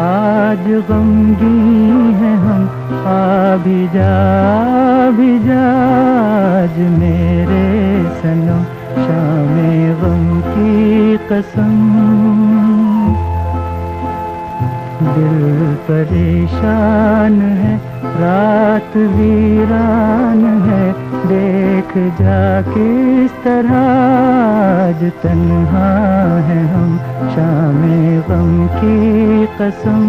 آج غمگین ہیں ہم بھی جا آج میرے صنم شام غم کی قسم دل پریشان ہے رات ویران ہے دیکھ جا کس طرح آج تنہا ہے ہم شام غم کی قسم.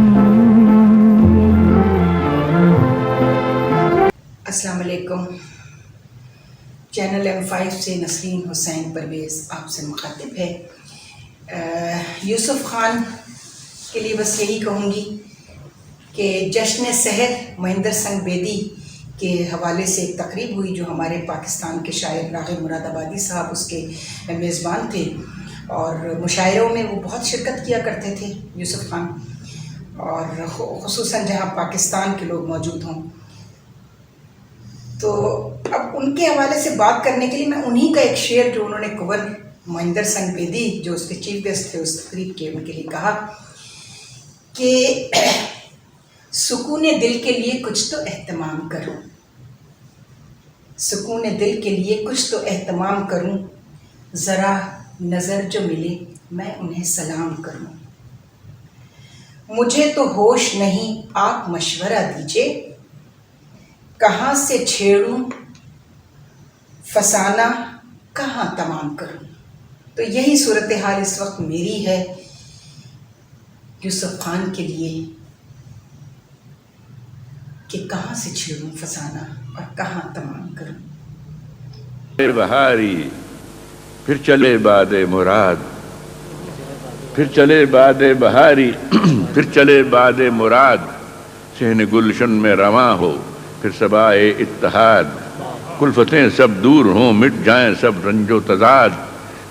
السلام علیکم. چینل M5 سے نسرین حسین پرویز آپ سے مخاطب ہے. یوسف خان کے لیے بس یہی کہوں گی کہ جشن سحر مہندر سنگھ بیدی کے حوالے سے ایک تقریب ہوئی جو ہمارے پاکستان کے شاعر راغب مراد آبادی صاحب اس کے میزبان تھے، اور مشاعروں میں وہ بہت شرکت کیا کرتے تھے یوسف خان، اور خصوصاً جہاں پاکستان کے لوگ موجود ہوں. تو اب ان کے حوالے سے بات کرنے کے لیے میں انہی کا ایک شعر جو انہوں نے کنور مہندر سنگھ بیدی جو اس کے چیف گیسٹ تھے اس تقریب کے، ان کے لیے کہا کہ سکون دل کے لیے کچھ تو اہتمام کروں، سکون دل کے لیے کچھ تو اہتمام کروں، ذرا نظر جو ملے میں انہیں سلام کروں. مجھے تو ہوش نہیں آپ مشورہ دیجئے، کہاں سے چھیڑوں فسانہ کہاں تمام کروں. تو یہی صورتحال اس وقت میری ہے یوسف خان کے لیے کہ کہاں سے چھیڑوں فسانہ اور کہاں تمام کروں. بہاری پھر چلے باد مراد، پھر چلے باد بہاری پھر چلے باد مراد، صحن گلشن میں رواں ہو پھر صبائے اتحاد، کلفتیں سب دور ہوں مٹ جائیں سب رنج و تضاد،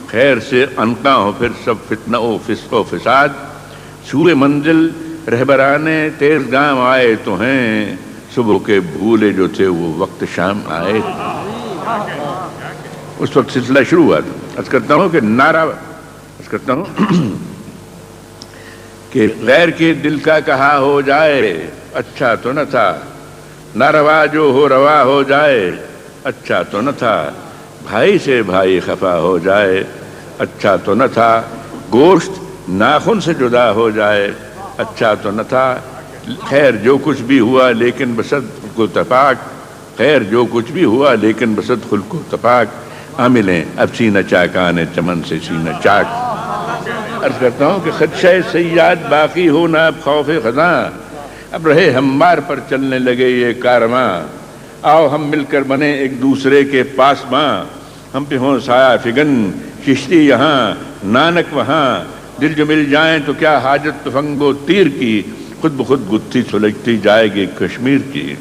خیر سے عنقا ہو پھر سب فتنہ و فسق و فساد، سوئے منزل رہبرانے تیز گام آئے تو ہیں، صبح کے بھولے جو تھے وہ وقت شام آئے. اس وقت سلسلہ شروع ہوا تھا. عرض کرتا ہوں کہ غیر کے دل کا کہا ہو جائے اچھا تو نہ تھا، ناروا جو ہو روا ہو جائے اچھا تو نہ تھا، بھائی سے بھائی خفا ہو جائے اچھا تو نہ تھا، گوشت ناخن سے جدا ہو جائے اچھا تو نہ تھا، خیر جو کچھ بھی ہوا لیکن بسد خلق و اتفاق، خیر جو کچھ بھی ہوا لیکن بسد خلق و اتفاق، عاملیں اب سینہ چاکان چمن سے سینہ چاک. عرض کرتا ہوں کہ خدشہ سیاد باقی ہونا اب خوف خزاں، اب رہے ہموار پر چلنے لگے یہ کارواں، آؤ ہم مل کر بنے ایک دوسرے کے پاس ماں، ہم پہ ہوں سایہ فگن کشتی یہاں نانک وہاں، دل جو مل جائیں تو کیا حاجت تفنگ و تیر کی، خود بخود گتھی سلجھتی جائے گی کشمیر کی.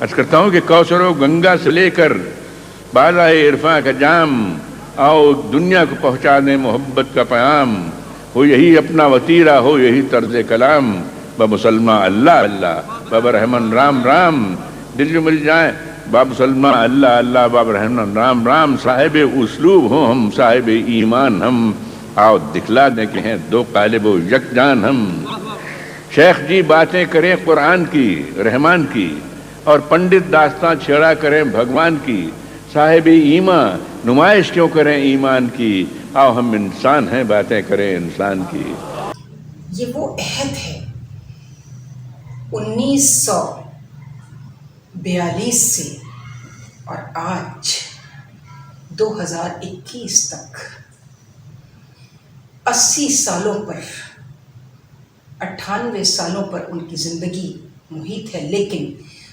عرض کرتا ہوں کہ کوثر و گنگا سے لے کر بالائے عرفاں کا جام، آؤ دنیا کو پہنچا دیں محبت کا پیام، ہو یہی اپنا وتیرہ ہو یہی طرز کلام، بمسلمہ اللہ اللہ بابا رحمن رام رام، دل جو مل جائیں بابسلمہ اللہ اللہ باب رحمن رام رام، صاحب اسلوب ہوں ہم صاحب ایمان ہم، آؤ دکھلا دیں کہ ہیں دو قالب و یک جان ہم. شیخ جی باتیں کریں قرآن کی رحمان کی، اور پنڈت داستان چھیڑا کریں بھگوان کی، صاحب ایمان نمائش کیوں کریں ایمان کی، آؤ ہم انسان ہیں باتیں کریں انسان کی. یہ وہ عہد ہے 1942 سے اور آج 2021 تک 80 سالوں پر 98 سالوں پر ان کی زندگی محیط ہے، لیکن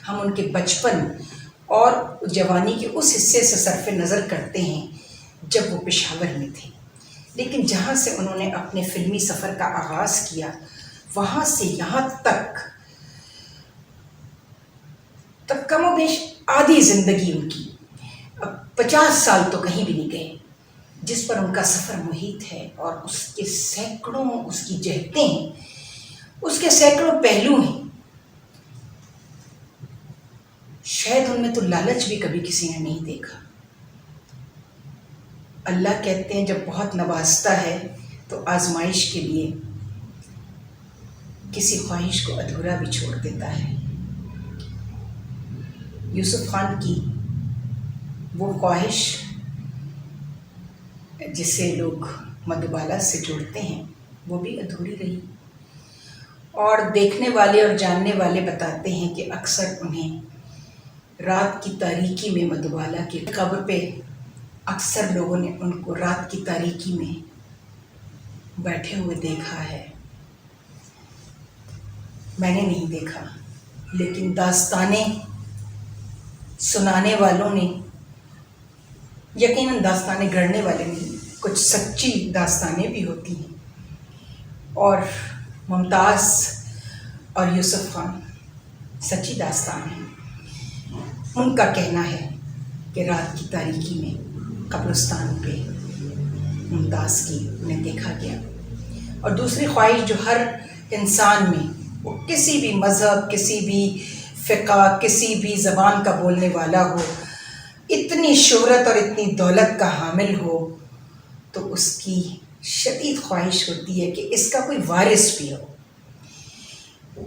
ہم ان کے بچپن اور جوانی کے اس حصے سے صرف نظر کرتے ہیں جب وہ پشاور میں تھے. لیکن جہاں سے انہوں نے اپنے فلمی سفر کا آغاز کیا وہاں سے یہاں تک کم و بیش آدھی زندگی ان کی 50 سال تو کہیں بھی نہیں گئے جس پر ان کا سفر محیط ہے، اور اس کے سینکڑوں اس کی جہتیں ہیں، اس کے سینکڑوں پہلو ہیں. شاید ان میں تو لالچ بھی کبھی کسی نے نہیں دیکھا. اللہ کہتے ہیں جب بہت نوازتا ہے تو آزمائش کے لیے کسی خواہش کو ادھورا بھی چھوڑ دیتا ہے۔ یوسف خان کی وہ خواہش جسے لوگ مدھوبالا سے جوڑتے ہیں وہ بھی ادھوری رہی، اور دیکھنے والے اور جاننے والے بتاتے ہیں کہ اکثر انہیں رات کی تاریکی میں مدھوبالا کی قبر پہ اکثر لوگوں نے ان کو رات کی تاریکی میں بیٹھے ہوئے دیکھا ہے۔ میں نے نہیں دیکھا، لیکن داستانیں سنانے والوں نے، یقیناً داستانیں گڑھنے والے نہیں، کچھ سچی داستانیں بھی ہوتی ہیں، اور ممتاز اور یوسف خان سچی داستان ہیں۔ ان کا کہنا ہے کہ رات کی تاریکی میں قبرستان پہ ممتاز کی انہیں دیکھا گیا۔ اور دوسری خواہش جو ہر انسان میں، وہ کسی بھی مذہب، کسی بھی فقہ، کسی بھی زبان کا بولنے والا ہو، اتنی شہرت اور اتنی دولت کا حامل ہو تو اس کی شدید خواہش ہوتی ہے کہ اس کا کوئی وارث بھی ہو۔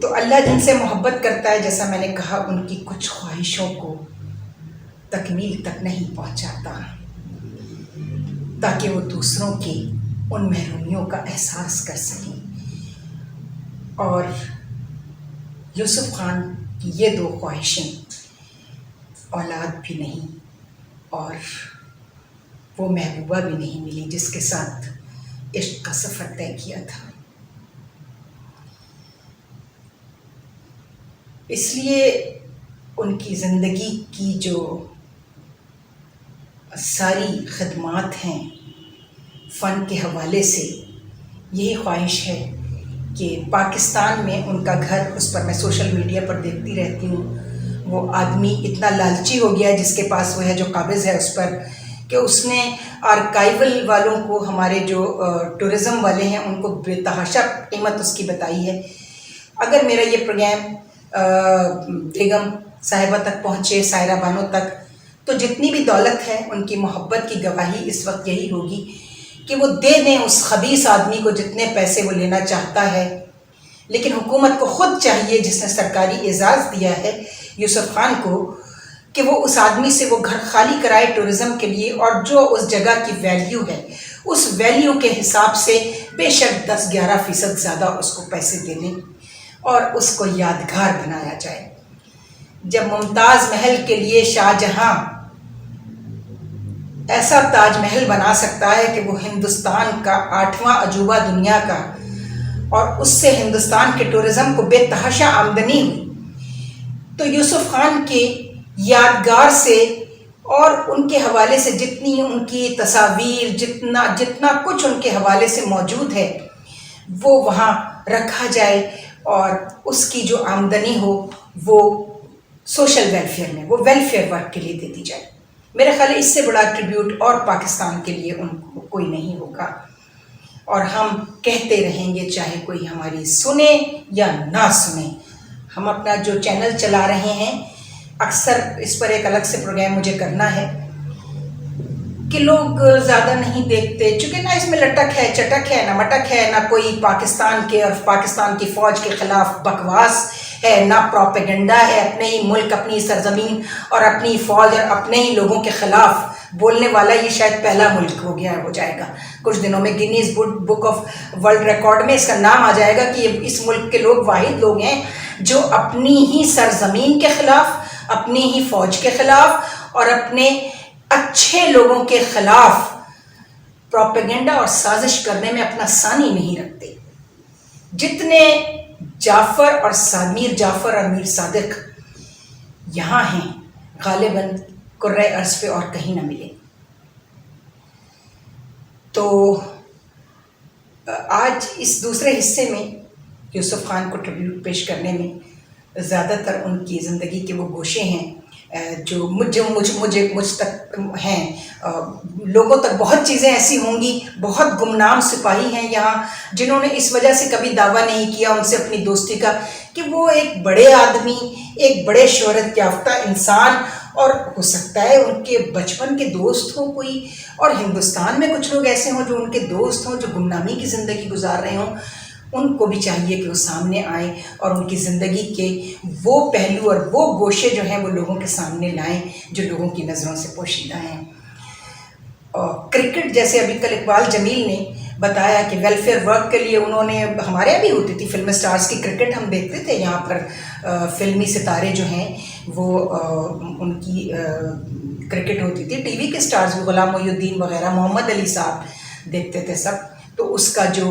تو اللہ جن سے محبت کرتا ہے، جیسا میں نے کہا، ان کی کچھ خواہشوں کو تکمیل تک نہیں پہنچاتا، تاکہ وہ دوسروں کی ان محرومیوں کا احساس کر سکیں۔ اور یوسف خان کی یہ دو خواہشیں، اولاد بھی نہیں اور وہ محبوبہ بھی نہیں ملی جس کے ساتھ عشق کا سفر طے کیا تھا۔ اس لیے ان کی زندگی کی جو ساری خدمات ہیں فن کے حوالے سے، یہی خواہش ہے کہ پاکستان میں ان کا گھر، اس پر میں سوشل میڈیا پر دیکھتی رہتی ہوں، وہ آدمی اتنا لالچی ہو گیا ہے جس کے پاس وہ ہے جو قابض ہے اس پر، کہ اس نے آرکائیول والوں کو، ہمارے جو ٹورزم والے ہیں، ان کو بے تحاشا قیمت اس کی بتائی ہے۔ اگر میرا یہ پروگرام بیگم صاحبہ تک پہنچے، سائرہ بانو تک، تو جتنی بھی دولت ہے ان کی محبت کی گواہی اس وقت یہی ہوگی کہ وہ دے دیں اس خبیث آدمی کو جتنے پیسے وہ لینا چاہتا ہے، لیکن حکومت کو خود چاہیے، جس نے سرکاری اعزاز دیا ہے یوسف خان کو، کہ وہ اس آدمی سے وہ گھر خالی کرائے ٹورزم کے لیے، اور جو اس جگہ کی ویلیو ہے اس ویلیو کے حساب سے بے شک 10-11% زیادہ اس کو پیسے دے دیں اور اس کو یادگار بنایا جائے۔ جب ممتاز محل کے لیے شاہ جہاں ایسا تاج محل بنا سکتا ہے کہ وہ ہندوستان کا 8واں عجوبہ دنیا کا، اور اس سے ہندوستان کے ٹورزم کو بے تحاشا آمدنی ہوئی، تو یوسف خان کے یادگار سے اور ان کے حوالے سے جتنی ان کی تصاویر، جتنا کچھ ان کے حوالے سے موجود ہے، وہ وہاں رکھا جائے، اور اس کی جو آمدنی ہو وہ سوشل ویلفیئر میں، وہ ویلفیئر ورک کے لیے دے دی جائے۔ میرے خیال ہے اس سے بڑا ٹریبیوٹ اور پاکستان کے لیے ان کو کوئی نہیں ہوگا، اور ہم کہتے رہیں گے چاہے کوئی ہماری سنے یا نہ سنے۔ ہم اپنا جو چینل چلا رہے ہیں، اکثر اس پر ایک الگ سے پروگرام مجھے کرنا ہے کہ لوگ زیادہ نہیں دیکھتے، چونکہ نہ اس میں لٹک ہے، چٹک ہے، نہ مٹک ہے، نہ کوئی پاکستان کے اور پاکستان کی فوج کے خلاف بکواس ہے، نہ پروپیگنڈا ہے، اپنے ہی ملک، اپنی سرزمین اور اپنی فوج اور اپنے ہی لوگوں کے خلاف بولنے والا یہ شاید پہلا ملک ہو جائے گا کچھ دنوں میں، Guinness book of world record میں اس کا نام آ جائے گا کہ یہ اس ملک کے لوگ واحد لوگ ہیں جو اپنی ہی سرزمین کے خلاف، اپنی ہی فوج کے خلاف اور اپنے اچھے لوگوں کے خلاف پروپیگنڈا اور سازش کرنے میں اپنا ثانی نہیں رکھتے۔ جتنے جعفر اور میر جعفر اور میر صادق یہاں ہیں، غالباً کرۂ ارض پہ اور کہیں نہ ملے۔ تو آج اس دوسرے حصے میں یوسف خان کو ٹریبیوٹ پیش کرنے میں زیادہ تر ان کی زندگی کے وہ گوشے ہیں جو مجھ تک ہیں، لوگوں تک بہت چیزیں ایسی ہوں گی، بہت گمنام سپاہی ہیں یہاں جنہوں نے اس وجہ سے کبھی دعویٰ نہیں کیا ان سے اپنی دوستی کا کہ وہ ایک بڑے آدمی، ایک بڑے شہرت یافتہ انسان، اور ہو سکتا ہے ان کے بچپن کے دوست ہوں کوئی، اور ہندوستان میں کچھ لوگ ایسے ہوں جو ان کے دوست ہوں، جو گمنامی کی زندگی گزار رہے ہوں، ان کو بھی چاہیے کہ وہ سامنے آئیں اور ان کی زندگی کے وہ پہلو اور وہ گوشے جو ہیں وہ لوگوں کے سامنے لائیں جو لوگوں کی نظروں سے پوشیدہ ہیں۔ اور کرکٹ جیسے ابھی کل اقبال جمیل نے بتایا کہ ویلفیئر ورک کے لیے انہوں نے، ہمارے یہاں بھی ہوتی تھی فلم اسٹارز کی کرکٹ، ہم دیکھتے تھے یہاں پر فلمی ستارے جو ہیں وہ ان کی کرکٹ ہوتی تھی، ٹی وی کے اسٹارز بھی، غلام محی الدین وغیرہ، محمد علی صاحب دیکھتے تھے سب، تو اس کا جو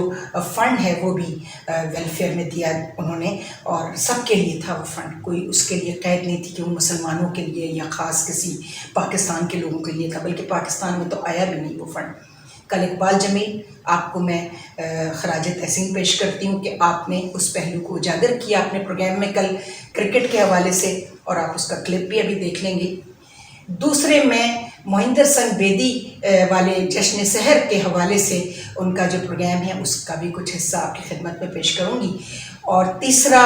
فنڈ ہے وہ بھی ویلفیئر میں دیا انہوں نے، اور سب کے لیے تھا وہ فنڈ، کوئی اس کے لیے قید نہیں تھی کہ وہ مسلمانوں کے لیے یا خاص کسی پاکستان کے لوگوں کے لیے تھا، بلکہ پاکستان میں تو آیا بھی نہیں وہ فنڈ۔ کل اقبال جمیل، آپ کو میں خراج تحسین پیش کرتی ہوں کہ آپ نے اس پہلو کو اجاگر کیا اپنے پروگرام میں کل کرکٹ کے حوالے سے، اور آپ اس کا کلپ بھی ابھی دیکھ لیں گے۔ دوسرے میں موہندر سنگھ بیدی والے جشن سحر کے حوالے سے ان کا جو پروگرام ہے اس کا بھی کچھ حصہ آپ کی خدمت میں پیش کروں گی، اور تیسرا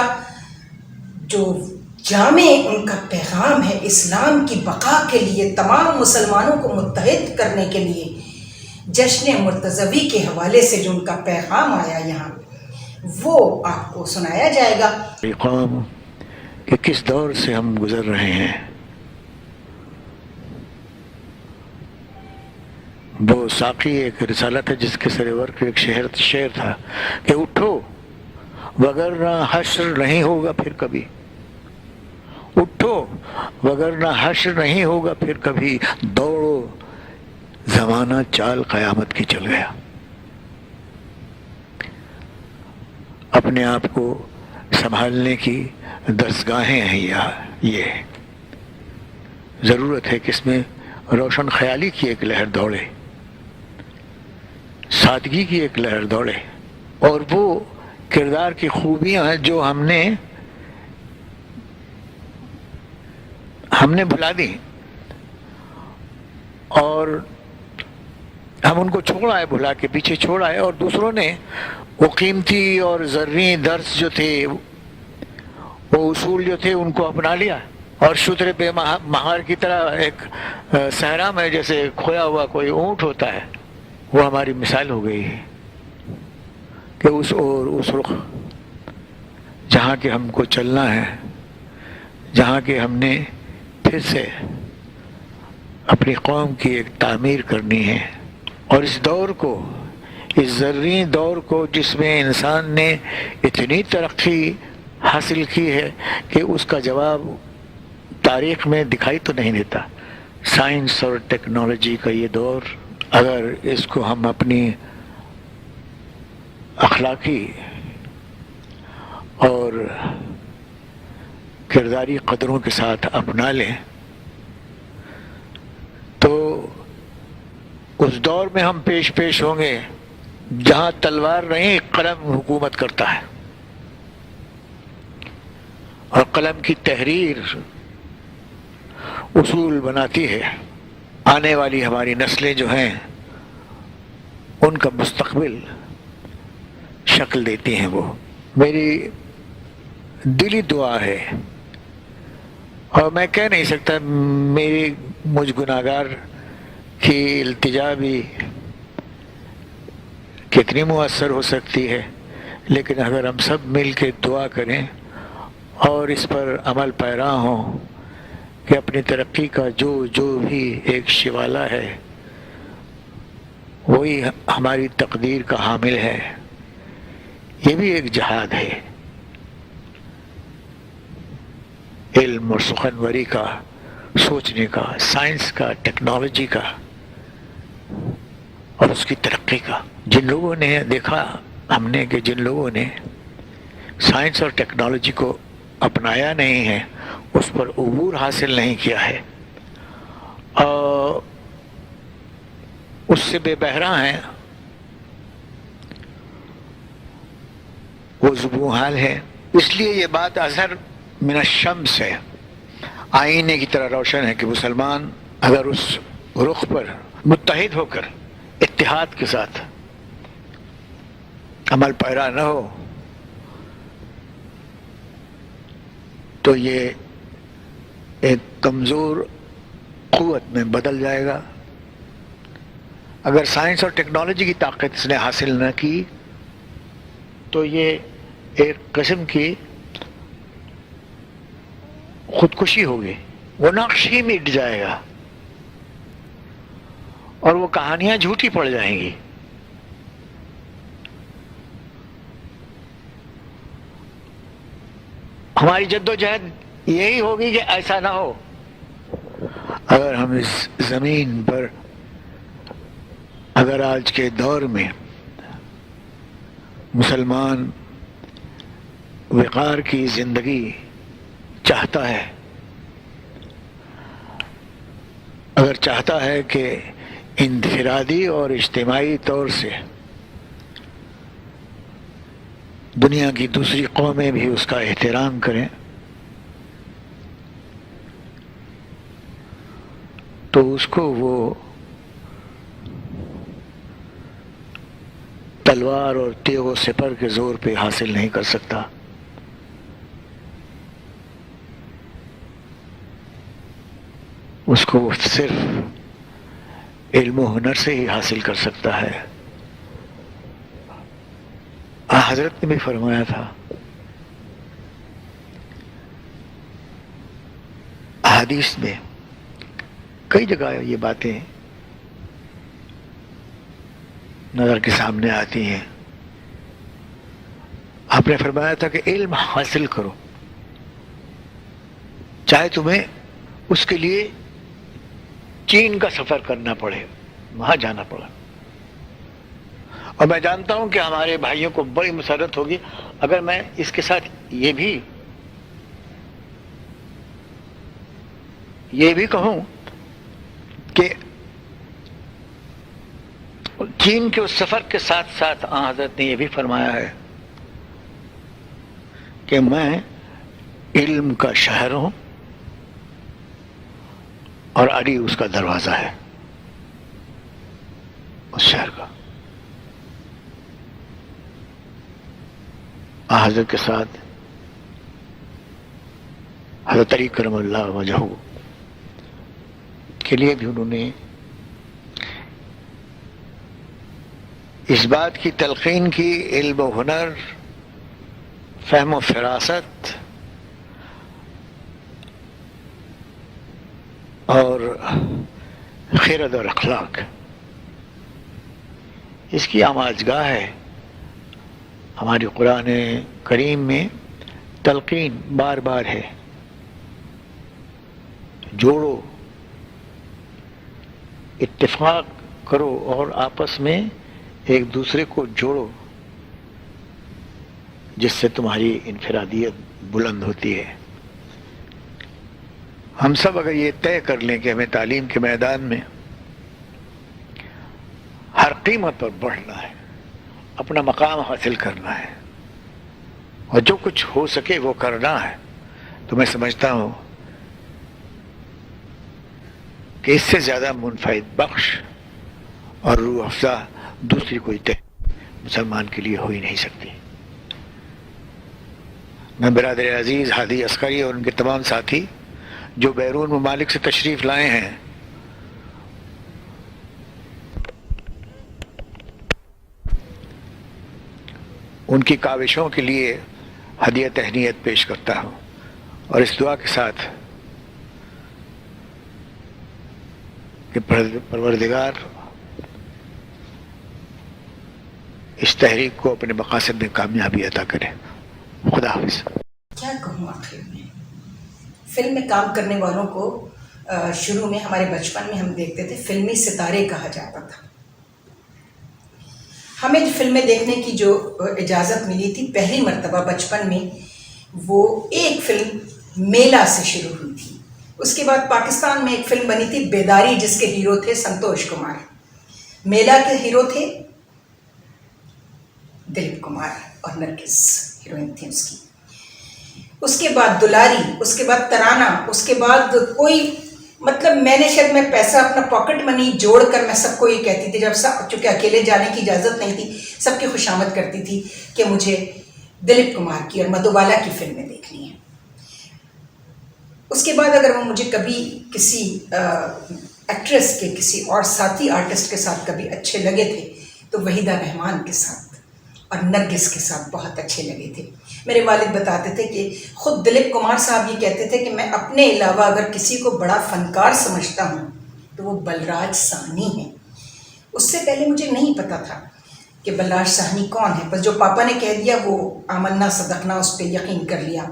جو جامع ان کا پیغام ہے اسلام کی بقا کے لیے، تمام مسلمانوں کو متحد کرنے کے لیے، جشن مرتضوی کے حوالے سے جو ان کا پیغام آیا یہاں، وہ آپ کو سنایا جائے گا۔ قوم کہ کس دور سے ہم گزر رہے ہیں، وہ ساقی ایک رسالت ہے جس کے سرور کے ایک شعر تھا کہ اٹھو وگرنہ حشر نہیں ہوگا پھر کبھی، اٹھو وگرنہ حشر نہیں ہوگا پھر کبھی، دوڑو زمانہ چال قیامت کی چل گیا۔ اپنے آپ کو سنبھالنے کی درسگاہیں ہیں یہ ضرورت ہے کہ اس میں روشن خیالی کی ایک لہر دوڑے، سادگی کی ایک لہر دوڑے، اور وہ کردار کی خوبیاں ہیں جو ہم نے بھلا دی اور ہم ان کو چھوڑ آئے، بھلا کے پیچھے چھوڑ آئے، اور دوسروں نے وہ قیمتی اور زرعی درس جو تھے، وہ اصول جو تھے، ان کو اپنا لیا، اور شتر بے مہار کی طرح ایک صحرا میں جیسے کھویا ہوا کوئی اونٹ ہوتا ہے، وہ ہماری مثال ہو گئی ہے کہ اس رخ جہاں کہ ہم کو چلنا ہے، جہاں کہ ہم نے پھر سے اپنی قوم کی ایک تعمیر کرنی ہے، اور اس دور کو، اس زرعی دور کو جس میں انسان نے اتنی ترقی حاصل کی ہے کہ اس کا جواب تاریخ میں دکھائی تو نہیں دیتا۔ سائنس اور ٹیکنالوجی کا یہ دور، اگر اس کو ہم اپنی اخلاقی اور کرداری قدروں کے ساتھ اپنا لیں تو اس دور میں ہم پیش ہوں گے جہاں تلوار نہیں قلم حکومت کرتا ہے، اور قلم کی تحریر اصول بناتی ہے، آنے والی ہماری نسلیں جو ہیں ان کا مستقبل شکل دیتی ہیں۔ وہ میری دلی دعا ہے، اور میں کہہ نہیں سکتا میری مجھ گناہگار کی التجا بھی کتنی مؤثر ہو سکتی ہے، لیکن اگر ہم سب مل کے دعا کریں اور اس پر عمل پیرا ہوں کہ اپنی ترقی کا جو بھی ایک شوالا ہے وہی ہماری تقدیر کا حامل ہے، یہ بھی ایک جہاد ہے، علم اور سخنوری کا، سوچنے کا، سائنس کا، ٹیکنالوجی کا اور اس کی ترقی کا۔ جن لوگوں نے دیکھا ہم نے کہ جن لوگوں نے سائنس اور ٹیکنالوجی کو اپنایا نہیں ہے، اس پر عبور حاصل نہیں کیا ہے، اور اس سے بے بہرا ہیں، وہ زبوں حال ہے۔ اس لیے یہ بات اظہر من الشمس ہے، آئینے کی طرح روشن ہے کہ مسلمان اگر اس رخ پر متحد ہو کر اتحاد کے ساتھ عمل پیرا نہ ہو تو یہ ایک کمزور قوت میں بدل جائے گا۔ اگر سائنس اور ٹیکنالوجی کی طاقت اس نے حاصل نہ کی تو یہ ایک قسم کی خودکشی ہوگی، وہ نقش ہی مٹ جائے گا اور وہ کہانیاں جھوٹی پڑ جائیں گی۔ ہماری جدوجہد یہی ہوگی کہ ایسا نہ ہو۔ اگر ہم اس زمین پر، اگر آج کے دور میں مسلمان وقار کی زندگی چاہتا ہے، اگر چاہتا ہے کہ انفرادی اور اجتماعی طور سے دنیا کی دوسری قومیں بھی اس کا احترام کریں، تو اس کو وہ تلوار اور تیغ و سپر کے زور پہ حاصل نہیں کر سکتا۔ اس کو وہ صرف علم و ہنر سے ہی حاصل کر سکتا ہے۔ حضرت نے بھی فرمایا تھا، احادیث میں کئی جگہ یہ باتیں نظر کے سامنے آتی ہیں۔ آپ نے فرمایا تھا کہ علم حاصل کرو، چاہے تمہیں اس کے لیے چین کا سفر کرنا پڑے، وہاں جانا پڑا۔ اور میں جانتا ہوں کہ ہمارے بھائیوں کو بڑی مسرت ہوگی اگر میں اس کے ساتھ یہ بھی کہوں کہ چین کے اس سفر کے ساتھ ساتھ حضرت نے یہ بھی فرمایا ہے کہ میں علم کا شہر ہوں اور علی اس کا دروازہ ہے، اس شہر کا۔ حضرت کے ساتھ حضرت علی کرم اللہ وجہہ کے لیے بھی انہوں نے اس بات کی تلقین کی، علم و ہنر، فہم و فراست اور خیرت اور اخلاق، اس کی آماجگاہ ہے۔ ہماری قرآن کریم میں تلقین بار بار ہے، جوڑو، اتفاق کرو اور آپس میں ایک دوسرے کو جوڑو، جس سے تمہاری انفرادیت بلند ہوتی ہے۔ ہم سب اگر یہ طے کر لیں کہ ہمیں تعلیم کے میدان میں ہر قیمت پر بڑھنا ہے، اپنا مقام حاصل کرنا ہے اور جو کچھ ہو سکے وہ کرنا ہے، تو میں سمجھتا ہوں کہ اس سے زیادہ منفعت بخش اور روح افزا دوسری کوئی طے مسلمان کے لیے ہو ہی نہیں سکتی۔ میں برادر عزیز ہادی عسکری اور ان کے تمام ساتھی جو بیرون ممالک سے تشریف لائے ہیں، ان کی کاوشوں کے لیے ہدیہ تہنیت پیش کرتا ہوں، اور اس دعا کے ساتھ کہ پروردگار اس تحریک کو اپنے مقاصد میں کامیابی عطا کرے۔ خدا حافظ۔ کیا کہوں آخر میں، فلم میں کام کرنے والوں کو شروع میں ہمارے بچپن میں ہم دیکھتے تھے فلمی ستارے کہا جاتا تھا۔ ہمیں جو فلمیں دیکھنے کی جو اجازت ملی تھی پہلی مرتبہ بچپن میں، وہ ایک فلم میلا سے شروع ہوئی تھی۔ اس کے بعد پاکستان میں ایک فلم بنی تھی بیداری، جس کے ہیرو تھے سنتوش کمار۔ میلا کے ہیرو تھے دلیپ کمار اور نرگس ہیروئن تھی اس کی۔ اس کے بعد دلاری، اس کے بعد ترانہ، اس کے بعد کوئی مطلب میں پیسہ اپنا پاکٹ منی جوڑ کر میں سب کو یہ کہتی تھی، جب چونکہ اکیلے جانے کی اجازت نہیں تھی، سب کی خوشامد کرتی تھی کہ مجھے دلیپ کمار کی اور مدھوبالا کی فلمیں دیکھنی ہیں۔ اس کے بعد اگر وہ مجھے کبھی کسی ایکٹریس کے کسی اور ساتھی آرٹسٹ کے ساتھ کبھی اچھے لگے تھے تو وحیدہ رحمان کے ساتھ اور نرگس کے ساتھ بہت اچھے لگے تھے. میرے والد بتاتے تھے کہ خود دلیپ کمار صاحب یہ کہتے تھے کہ میں اپنے علاوہ اگر کسی کو بڑا فنکار سمجھتا ہوں تو وہ بلراج ساہنی ہیں. اس سے پہلے مجھے نہیں پتا تھا کہ بلراج ساہنی کون ہے، بس جو پاپا نے کہہ دیا وہ آمنا صدقنا اس پہ یقین کر لیا.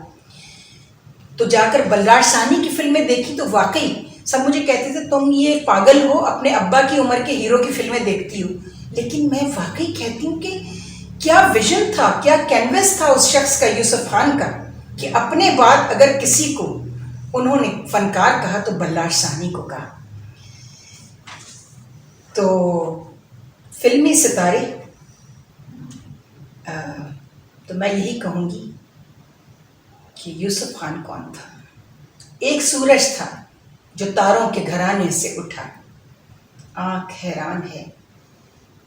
تو جا کر بلراج ساہنی کی فلمیں دیکھی تو واقعی سب مجھے کہتے تھے تم یہ پاگل ہو، اپنے ابا کی عمر کے ہیرو کی فلمیں دیکھتی ہو. لیکن میں واقعی کہتی ہوں کہ کیا ویژن تھا، کیا کینوس تھا اس شخص کا، یوسف خان کا، کہ اپنے بعد اگر کسی کو انہوں نے فنکار کہا تو بلراج ساہنی کو کہا. تو فلمی ستارے، تو میں یہی کہوں گی کہ یوسف خان کون تھا؟ ایک سورج تھا جو تاروں کے گھرانے سے اٹھا، آنکھ حیران ہے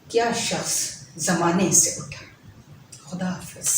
کیا شخص زمانے سے اٹھا. خدا حافظ.